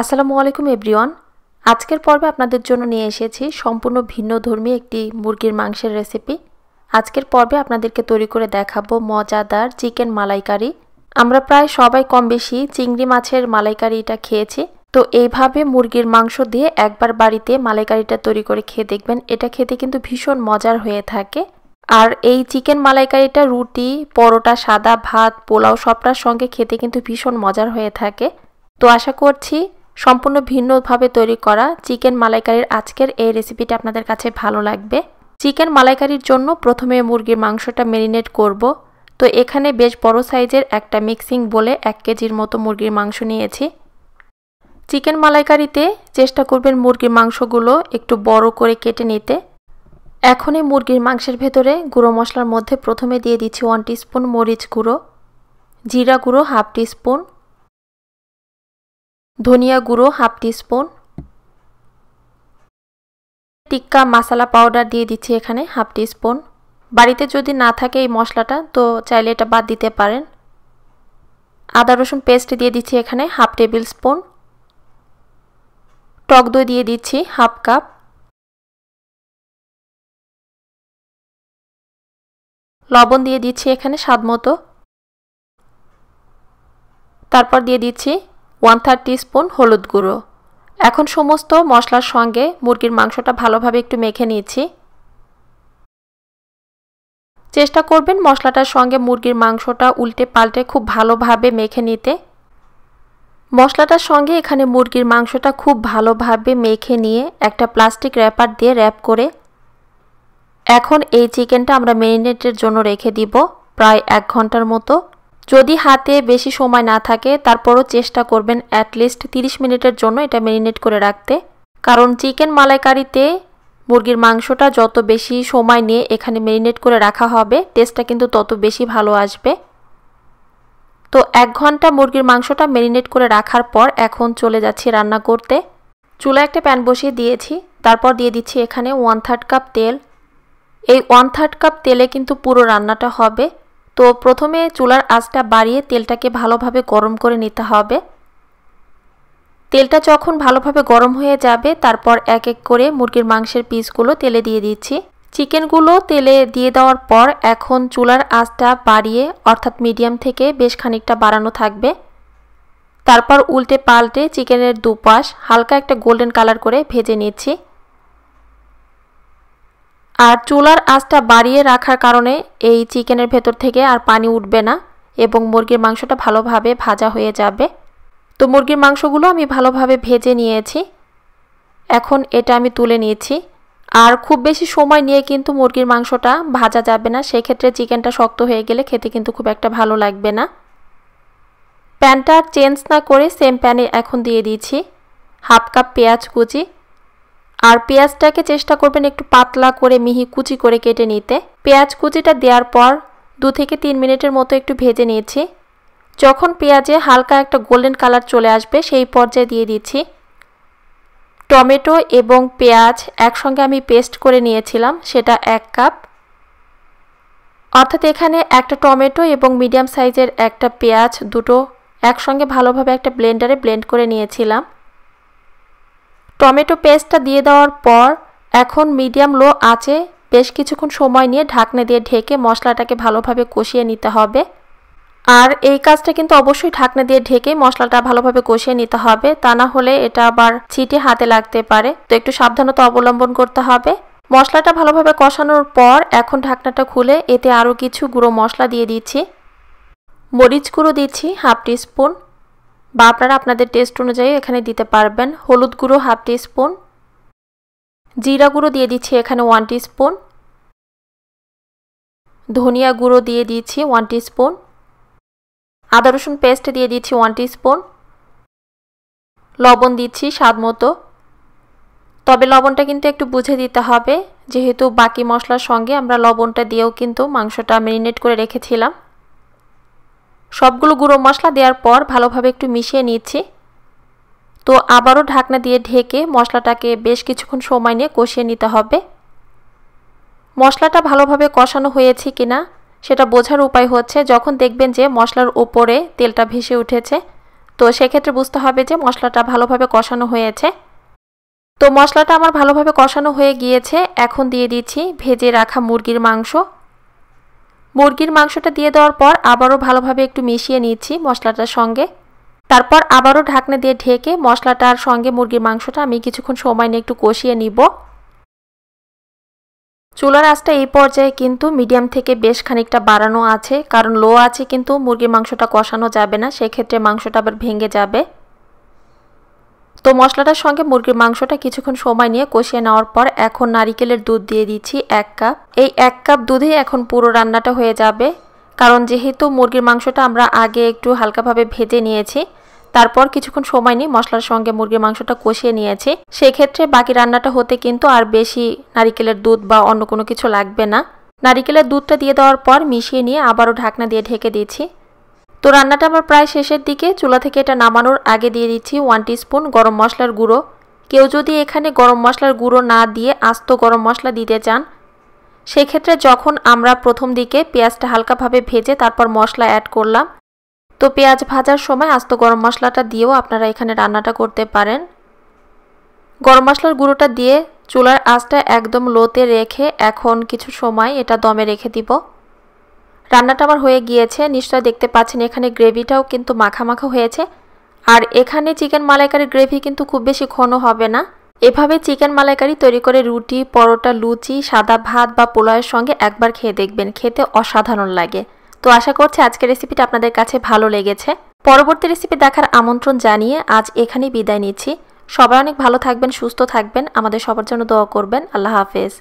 আসসালামুয়ালাইকুম everyone. আজকের পর্বে আপনাদের জন্য নিয়ে এসেছি সম্পূর্ণ ভিন্নধর্মী একটি মুরগির মাংসের রেসিপি। আজকের পর্বে আপনাদেরকে তৈরি করে দেখাবো মজাদার চিকেন মালাইকারি। আমরা প্রায় সবাই কম বেশি চিংড়ি মাছের মালাইকারিটা খেয়েছি, তো এইভাবে মুরগির মাংস দিয়ে একবার বাড়িতে মালাইকারিটা তৈরি করে খেয়ে দেখবেন। এটা খেতে কিন্তু ভীষণ মজার হয়ে থাকে। আর এই চিকেন মালাইকারিটা রুটি, পরোটা, সাদা ভাত, পোলাও সবটার সঙ্গে খেতে কিন্তু ভীষণ মজার হয়ে থাকে। তো আশা করছি সম্পূর্ণ ভিন্নভাবে তৈরি করা চিকেন মালাইকারির আজকের এই রেসিপিটা আপনাদের কাছে ভালো লাগবে। চিকেন মালাইকারির জন্য প্রথমে মুরগির মাংসটা ম্যারিনেট করব। তো এখানে বেশ বড় সাইজের একটা মিক্সিং বলে 1 কেজির মতো মুরগির মাংস নিয়েছি। চিকেন মালাইকারিতে চেষ্টা করবেন মুরগির মাংসগুলো একটু বড় করে কেটে নিতে। এখন এই মুরগির মাংসের ভেতরে গুঁড়ো মশলার মধ্যে প্রথমে দিয়ে দিচ্ছি 1 টিস্পুন মরিচ গুঁড়ো, জিরা গুঁড়ো 1/2 টিস্পুন, ধনিয়া গুঁড়ো 1/2 টিস্পুন, টিক্কা মশলা পাউডার দিয়ে দিচ্ছি এখানে 1/2 টিস্পুন। বাড়িতে যদি না থাকে এই মশলাটা তো চাইলে এটা বাদ দিতে পারেন। আদা রসুন পেস্ট দিয়ে দিচ্ছি এখানে 1/2 টেবিল স্পুন। টক দই দিয়ে দিচ্ছি 1/2 কাপ। লবণ দিয়ে দিচ্ছি এখানে স্বাদ মতো। তারপর দিয়ে দিচ্ছি 1/3 টিস্পুন হলুদ গুঁড়ো। এখন সমস্ত মশলার সঙ্গে মুরগির মাংসটা ভালোভাবে একটু মেখে নিচ্ছি। চেষ্টা করবেন মশলাটার সঙ্গে মুরগির মাংসটা উল্টে পাল্টে খুব ভালোভাবে মেখে নিতে। মশলাটার সঙ্গে এখানে মুরগির মাংসটা খুব ভালোভাবে মেখে নিয়ে একটা প্লাস্টিক র্যাপার দিয়ে র্যাপ করে এখন এই চিকেনটা আমরা ম্যারিনেটের জন্য রেখে দিব প্রায় 1 ঘন্টার মতো। যদি হাতে বেশি সময় না থাকে তারপরও চেষ্টা করবেন অ্যাটলিস্ট 30 মিনিটের জন্য এটা ম্যারিনেট করে রাখতে, কারণ চিকেন মালাইকারিতে মুরগির মাংসটা যত বেশি সময় নিয়ে এখানে ম্যারিনেট করে রাখা হবে টেস্টটা কিন্তু তত বেশি ভালো আসবে। তো 1 ঘন্টা মুরগির মাংসটা ম্যারিনেট করে রাখার পর এখন চলে যাচ্ছি রান্না করতে। চুলায় একটা প্যান বসিয়ে দিয়েছি, তারপর দিয়ে দিচ্ছি এখানে 1/3 কাপ তেল। এই 1/3 কাপ তেলে কিন্তু পুরো রান্নাটা হবে। তো প্রথমে চুলার আঁচটা বাড়িয়ে তেলটাকে ভালোভাবে গরম করে নিতে হবে। তেলটা যখন ভালোভাবে গরম হয়ে যাবে তারপর এক এক করে মুরগির মাংসের পিসগুলো তেলে দিয়ে দিচ্ছি। চিকেনগুলো তেলে দিয়ে দেওয়ার পর এখন চুলার আঁচটা বাড়িয়ে অর্থাৎ মিডিয়াম থেকে বেশ খানিকটা বাড়ানো থাকবে। তারপর উল্টে পাল্টে চিকেনের দুপাশ হালকা একটা গোল্ডেন কালার করে ভেজে নিচ্ছি। আর চুলার আঁচটা বাড়িয়ে রাখার কারণে এই চিকেনের ভেতর থেকে আর পানি উঠবে না এবং মুরগির মাংসটা ভালোভাবে ভাজা হয়ে যাবে। তো মুরগির মাংসগুলো আমি ভালোভাবে ভেজে নিয়েছি। এখন এটা আমি তুলে নিয়েছি। আর খুব বেশি সময় নিয়ে কিন্তু মুরগির মাংসটা ভাজা যাবে না, সেক্ষেত্রে চিকেনটা শক্ত হয়ে গেলে খেতে কিন্তু খুব একটা ভালো লাগবে না। প্যানটা চেঞ্জ না করে সেম প্যানে এখন দিয়ে দিয়েছি 1/2 কাপ পেঁয়াজ কুচি। আর পেঁয়াজটাকে চেষ্টা করবেন একটু পাতলা করে মিহি কুচি করে কেটে নিতে। পেঁয়াজ কুচিটা দেওয়ার পর 2 থেকে 3 মিনিটের মতো একটু ভেজে নিয়েছি। যখন পেঁয়াজে হালকা একটা গোল্ডেন কালার চলে আসবে সেই পর্যায়ে দিয়ে দিচ্ছি টমেটো এবং পেঁয়াজ একসঙ্গে আমি পেস্ট করে নিয়েছিলাম, সেটা 1 কাপ। অর্থাৎ এখানে একটা টমেটো এবং মিডিয়াম সাইজের একটা পেঁয়াজ দুটো একসঙ্গে ভালোভাবে একটা ব্লেন্ডারে ব্লেন্ড করে নিয়েছিলাম। টমেটো পেস্টটা দিয়ে দেওয়ার পর এখন মিডিয়াম লো আঁচে বেশ কিছুক্ষণ সময় নিয়ে ঢাকনা দিয়ে ঢেকে মশলাটাকে ভালোভাবে কষিয়ে নিতে হবে। আর এই কাজটা কিন্তু অবশ্যই ঢাকনা দিয়ে ঢেকে মশলাটা ভালোভাবে কষিয়ে নিতে হবে, তা না হলে এটা আবার ছিটে হাতে লাগতে পারে, তো একটু সাবধানতা অবলম্বন করতে হবে। মশলাটা ভালোভাবে কষানোর পর এখন ঢাকনাটা খুলে এতে আরও কিছু গুঁড়ো মশলা দিয়ে দিচ্ছি। মরিচ গুঁড়ো দিচ্ছি 1/2 টিস্পুন, বা আপনারা আপনাদের টেস্ট অনুযায়ী এখানে দিতে পারবেন। হলুদ গুঁড়ো 1/2 টিস্পুন, জিরা গুঁড়ো দিয়ে দিচ্ছি এখানে 1 টিস্পুন, ধনিয়া গুঁড়ো দিয়ে দিচ্ছি 1 টিস্পুন, আদা রসুন পেস্ট দিয়ে দিচ্ছি 1 টিস্পুন, লবণ দিচ্ছি স্বাদ মতো। তবে লবণটা কিন্তু একটু বুঝে দিতে হবে, যেহেতু বাকি মশলার সঙ্গে আমরা লবণটা দিয়েও কিন্তু মাংসটা ম্যারিনেট করে রেখেছিলাম। সবগুলো গুঁড়ো মশলা দেওয়ার পর ভালোভাবে একটু মিশিয়ে নিচ্ছি। তো আবারও ঢাকনা দিয়ে ঢেকে মশলাটাকে বেশ কিছুক্ষণ সময় নিয়ে কষিয়ে নিতে হবে। মশলাটা ভালোভাবে কষানো হয়েছে কিনা সেটা বোঝার উপায় হচ্ছে যখন দেখবেন যে মশলার উপরে তেলটা ভেসে উঠেছে, তো সেক্ষেত্রে বুঝতে হবে যে মশলাটা ভালোভাবে কষানো হয়েছে। তো মশলাটা আমার ভালোভাবে কষানো হয়ে গিয়েছে। এখন দিয়ে দিচ্ছি ভেজে রাখা মুরগির মাংস। মুরগির মাংসটা দিয়ে দেওয়ার পর আবারও ভালোভাবে একটু মিশিয়ে নিচ্ছি মশলাটার সঙ্গে। তারপর আবারও ঢাকনা দিয়ে ঢেকে মশলাটার সঙ্গে মুরগির মাংসটা আমি কিছুক্ষণ সময় নিয়ে একটু কষিয়ে নিব। চুলার আঁচটা এই পর্যায়ে কিন্তু মিডিয়াম থেকে বেশ খানিকটা বাড়ানো আছে, কারণ লো আছে কিন্তু মুরগির মাংসটা কষানো যাবে না, সেক্ষেত্রে মাংসটা আবার ভেঙে যাবে। তো মশলাটার সঙ্গে মুরগির মাংসটা কিছুক্ষণ সময় নিয়ে কষিয়ে নেওয়ার পর এখন নারিকেলের দুধ দিয়ে দিচ্ছি 1 কাপ। এই 1 কাপ দুধেই এখন পুরো রান্নাটা হয়ে যাবে, কারণ যেহেতু মুরগির মাংসটা আমরা আগে একটু হালকাভাবে ভেজে নিয়েছি, তারপর কিছুক্ষণ সময় নিয়ে মশলার সঙ্গে মুরগির মাংসটা কষিয়ে নিয়েছি, সেক্ষেত্রে বাকি রান্নাটা হতে কিন্তু আর বেশি নারিকেলের দুধ বা অন্য কোনো কিছু লাগবে না। নারিকেলের দুধটা দিয়ে দেওয়ার পর মিশিয়ে নিয়ে আবারও ঢাকনা দিয়ে ঢেকে দিচ্ছি। তো রান্নাটা আমার প্রায় শেষের দিকে। চুলা থেকে এটা নামানোর আগে দিয়ে দিচ্ছি 1 টিস্পুন গরম মশলার গুঁড়ো। কেউ যদি এখানে গরম মশলার গুঁড়ো না দিয়ে আস্ত গরম মশলা দিতে চান, সেক্ষেত্রে যখন আমরা প্রথম দিকে পেঁয়াজটা হালকাভাবে ভেজে তারপর মশলা অ্যাড করলাম, তো পেঁয়াজ ভাজার সময় আস্ত গরম মশলাটা দিয়েও আপনারা এখানে রান্নাটা করতে পারেন। গরম মশলার গুঁড়োটা দিয়ে চুলার আঁচটা একদম লোতে রেখে এখন কিছু সময় এটা দমে রেখে দিব। রান্নাটা আমার হয়ে গিয়েছে, নিশ্চয় দেখতে পাচ্ছেন এখানে গ্রেভিটাও কিন্তু মাখা মাখা হয়েছে। আর এখানে চিকেন মালাইকারির গ্রেভি কিন্তু খুব বেশি ঘন হবে না। এভাবে চিকেন মালাইকারি তৈরি করে রুটি, পরোটা, লুচি, সাদা ভাত বা পোলাওয়ের সঙ্গে একবার খেয়ে দেখবেন, খেতে অসাধারণ লাগে। তো আশা করছি আজকের রেসিপিটা আপনাদের কাছে ভালো লেগেছে। পরবর্তী রেসিপি দেখার আমন্ত্রণ জানিয়ে আজ এখানেই বিদায় নিচ্ছি। সবাই অনেক ভালো থাকবেন, সুস্থ থাকবেন, আমাদের সবার জন্য দোয়া করবেন। আল্লাহ হাফেজ।